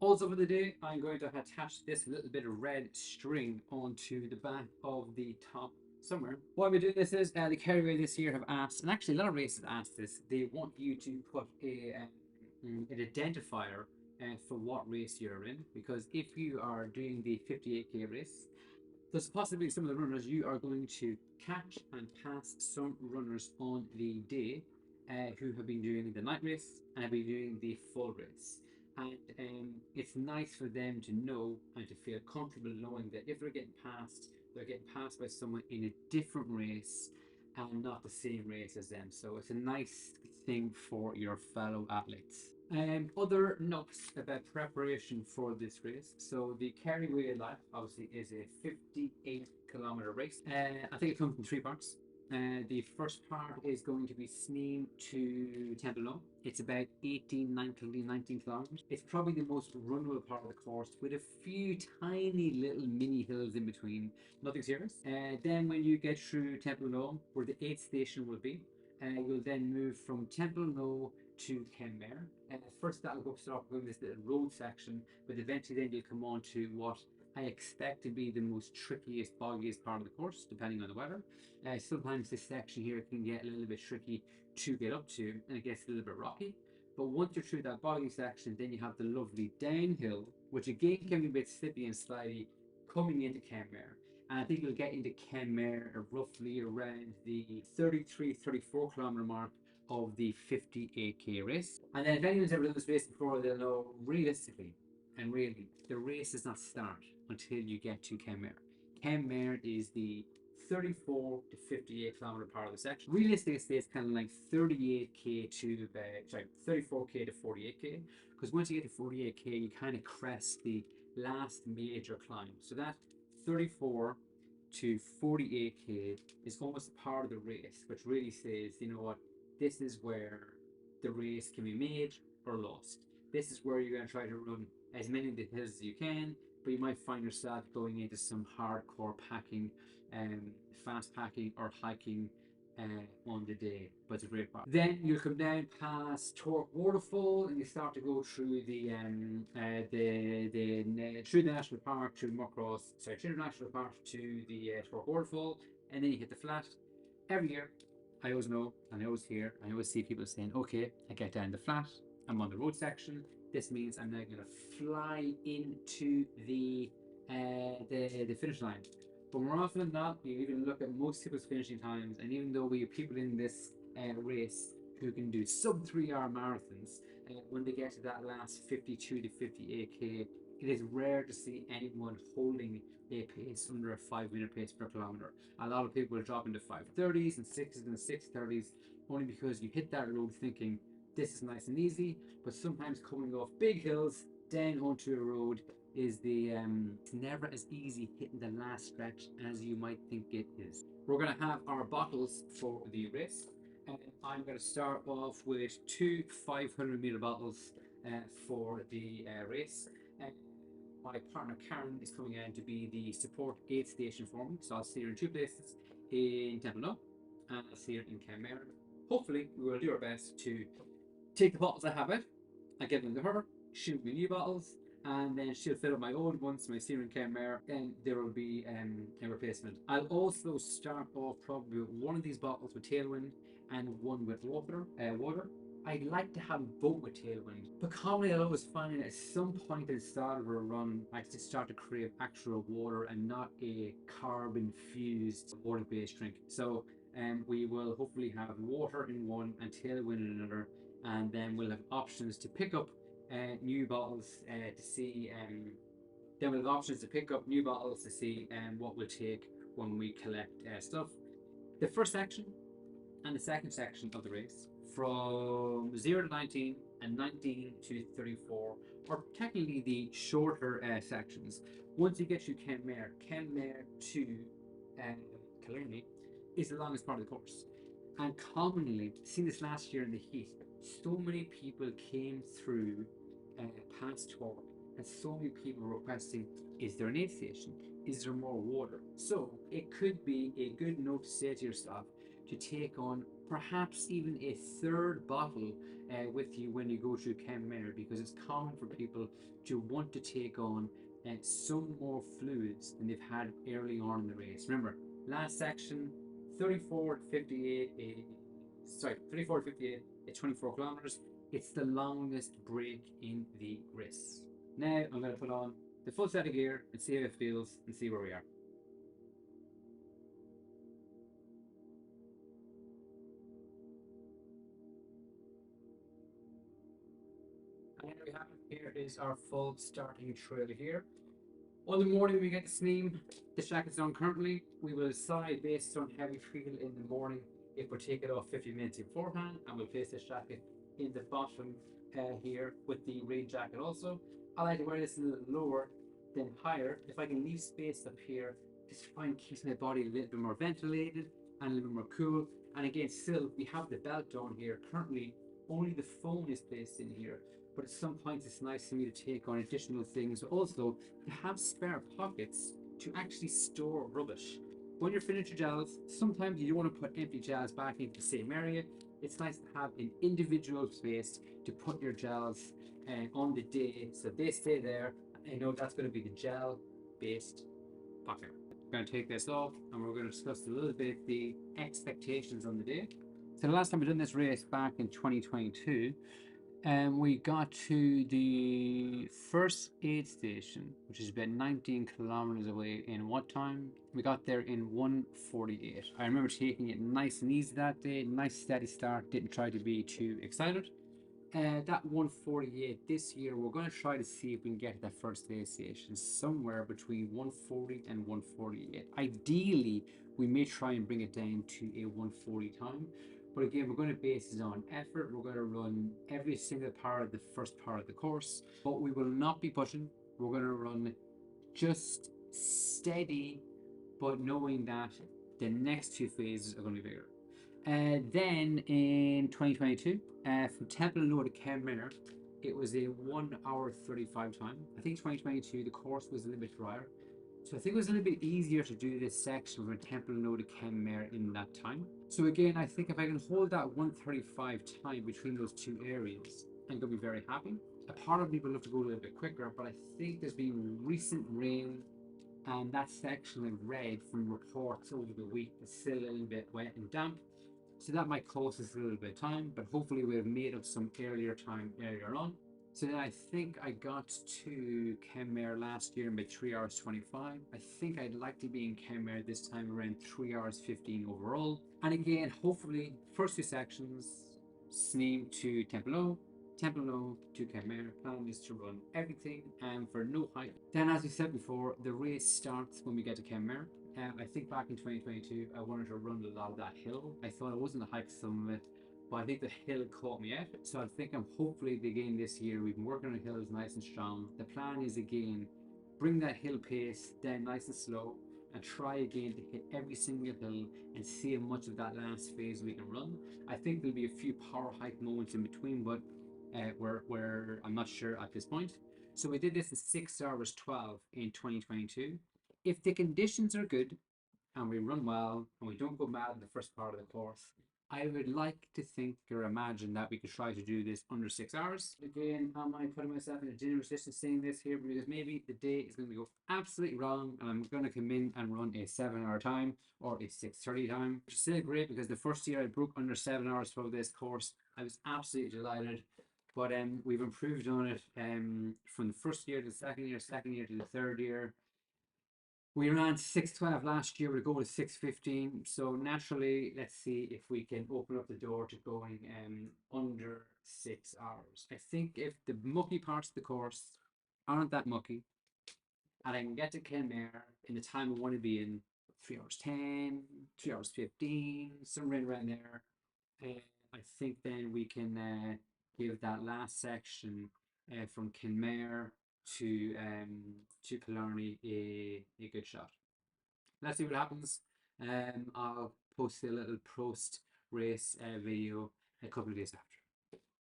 Also for the day, I'm going to attach this little bit of red string onto the back of the top somewhere. Why we're doing this is the Kerry Way this year have asked, and actually a lot of races asked this, they want you to put an identifier for what race you're in, because if you are doing the 58k race, there's possibly some of the runners you are going to catch and pass some runners on the day who have been doing the night race and have been doing the full race. And it's nice for them to know and to feel comfortable knowing that if they're getting passed by someone in a different race and not the same race as them. So it's a nice thing for your fellow athletes. Other notes about preparation for this race. So the Kerry Way Lite obviously is a 58-kilometer race. I think it comes in three parts. The first part is going to be Sneem to Templeogue. It's about 18, 19 kilometers. It's probably the most runnable part of the course with a few tiny little mini hills in between. Nothing serious. Then when you get through Templeogue, where the 8th station will be, you'll then move from Templeogue to Kenmare. First that'll go start going this little road section, but eventually then you'll come on to what I expect to be the most trickiest, boggiest part of the course, depending on the weather. Sometimes this section here can get a little bit tricky to get up to, and it gets a little bit rocky. But once you're through that boggy section, then you have the lovely downhill, which again can be a bit slippy and slidey, coming into Kenmare. And I think you'll get into Kenmare roughly around the 33, 34 kilometer mark of the 58k race. And then if anyone's ever done this race before, they'll know realistically and really, the race does not start until you get to Kenmare. Kenmare is the 34 to 58 kilometer part of the section. Realistically, it stays kind of like 38k to 34k to 48k, because once you get to 48k, you kind of crest the last major climb. So that 34 to 48k is almost a part of the race, which really says, you know what, this is where the race can be made or lost. This is where you're going to try to run as many of the hills as you can, but you might find yourself going into some hardcore packing, fast packing or hiking on the day, but it's a great part. Then you'll come down past Torque Waterfall and you start to go through through the national park to through the national park to the Torque Waterfall, and then you hit the flat. Every year, I always know, and I always hear, I always see people saying, okay, I get down the flat, I'm on the road section. This means I'm now going to fly into the finish line. But more often than not, you even look at most people's finishing times, and even though we have people in this race who can do sub 3-hour marathons, when they get to that last 52 to 58k, it is rare to see anyone holding a pace under a 5-minute pace per kilometer. A lot of people will drop into 5:30s and 6s and 6:30s only because you hit that road thinking this is nice and easy, but sometimes coming off big hills down onto a road is it's never as easy hitting the last stretch as you might think it is. We're going to have our bottles for the race. I'm going to start off with two 500-meter bottles for the race. My partner Karen is coming in to be the support aid station for me, so I'll see her in two places, in Templeogue and I'll see her in Kenmare. Hopefully we will do our best to take the bottles I have out, I give them to her, she'll give me new bottles, and then she'll fill up my old ones, my Serum Kenmare, then there will be a replacement. I'll also start off probably with one of these bottles with Tailwind and one with water. I'd like to have both with Tailwind, but commonly I always find at some point at the start of a run, I just start to crave actual water and not a carb-infused water-based drink. So we will hopefully have water in one and Tailwind in another, and then we'll have options to pick up new bottles to see then we'll have options to pick up new bottles to see what we'll take when we collect stuff. The first section and the second section of the race, from 0 to 19 and 19 to 34, are technically the shorter sections. Once you get to Kenmare to Killarney is the longest part of the course. And commonly, seen this last year in the heat, so many people came through past Torque, and so many people were requesting, is there an aid station? Is there more water? So it could be a good note to say to yourself to take on perhaps even a third bottle with you when you go to Kenmare, because it's common for people to want to take on some more fluids than they've had early on in the race. Remember, last section, 34 to 58, 34 to 58 at 24 kilometers. It's the longest break in the race. Now I'm going to put on the full set of gear and see how it feels and see where we are. And here we have it. Here is our full starting trail here. On the morning we get the steam, the jacket's on currently. We will decide based on how we feel in the morning if we'll take it off 50 minutes beforehand, and we'll place this jacket in the bottom here with the rain jacket also. I like to wear this a little lower than higher. If I can leave space up here, this fine keeps my body a little bit more ventilated and a little bit more cool. And again, still we have the belt on here. Currently, only the phone is placed in here, but at some points it's nice for me to take on additional things. Also, to have spare pockets to actually store rubbish. When you're finished your gels, sometimes you don't want to put empty gels back into the same area. It's nice to have an individual space to put your gels on the day, so they stay there. I know that's going to be the gel based pocket. I'm going to take this off and we're going to discuss a little bit the expectations on the day. So the last time we done this race back in 2022, we got to the first aid station, which is about 19 kilometers away. In what time? We got there in 1:48. I remember taking it nice and easy that day, nice steady start, didn't try to be too excited. That 1:48 this year, we're going to try to see if we can get to that first aid station somewhere between 1:40 and 1:48. Ideally, we may try and bring it down to a 1:40 time. But again, we're going to base it on effort. We're going to run every single part of the first part of the course, but we will not be pushing. We're going to run just steady, but knowing that the next two phases are going to be bigger. Then in 2022, from Templelow to Kenmare, it was a 1 hour 35 time. I think 2022, the course was a little bit drier. So I think it was a little bit easier to do this section from Templelow to Kenmare in that time. So again, I think if I can hold that 1:35 time between those two areas, I'm going to be very happy. A part of me would love to go a little bit quicker, but I think there's been recent rain and that section I've read from reports over the week is still a little bit wet and damp. So that might cost us a little bit of time, but hopefully we've made up some earlier time earlier on. So then I think I got to Kenmare last year in about 3 hours 25. I think I'd like to be in Kenmare this time around 3 hours 15 overall. And again, hopefully, first two sections, Sneem to Templelow, Templelow to Kenmare. Plan is to run everything and for no height. Then, as we said before, the race starts when we get to Kenmare. I think back in 2022, I wanted to run a lot of that hill. I thought I wasn't to hike some of it, but I think the hill caught me out. So I think I'm hopefully again this year, we've been working on the hills nice and strong. The plan is again, bring that hill pace down nice and slow and try again to hit every single hill and see how much of that last phase we can run. I think there'll be a few power hike moments in between, but where I'm not sure at this point. So we did this in 6 hours 12 in 2022. If the conditions are good and we run well and we don't go mad in the first part of the course, I would like to think or imagine that we could try to do this under 6 hours. Again, am I putting myself in a dangerous position saying this here because maybe the day is going to go absolutely wrong and I'm going to come in and run a 7-hour time or a 6:30 time, which is still great because the first year I broke under 7 hours for this course. I was absolutely delighted. But we've improved on it from the first year to the second year to the third year. We ran 6:12 last year, we're going to 6:15. So naturally, let's see if we can open up the door to going under 6 hours. I think if the mucky parts of the course aren't that mucky, and I can get to Kenmare in the time I want to be in, 3 hours 10, 3 hours 15, somewhere around there, I think then we can give that last section from Kenmare to Killarney a good shot. Let's see what happens. I'll post a little post race video a couple of days after.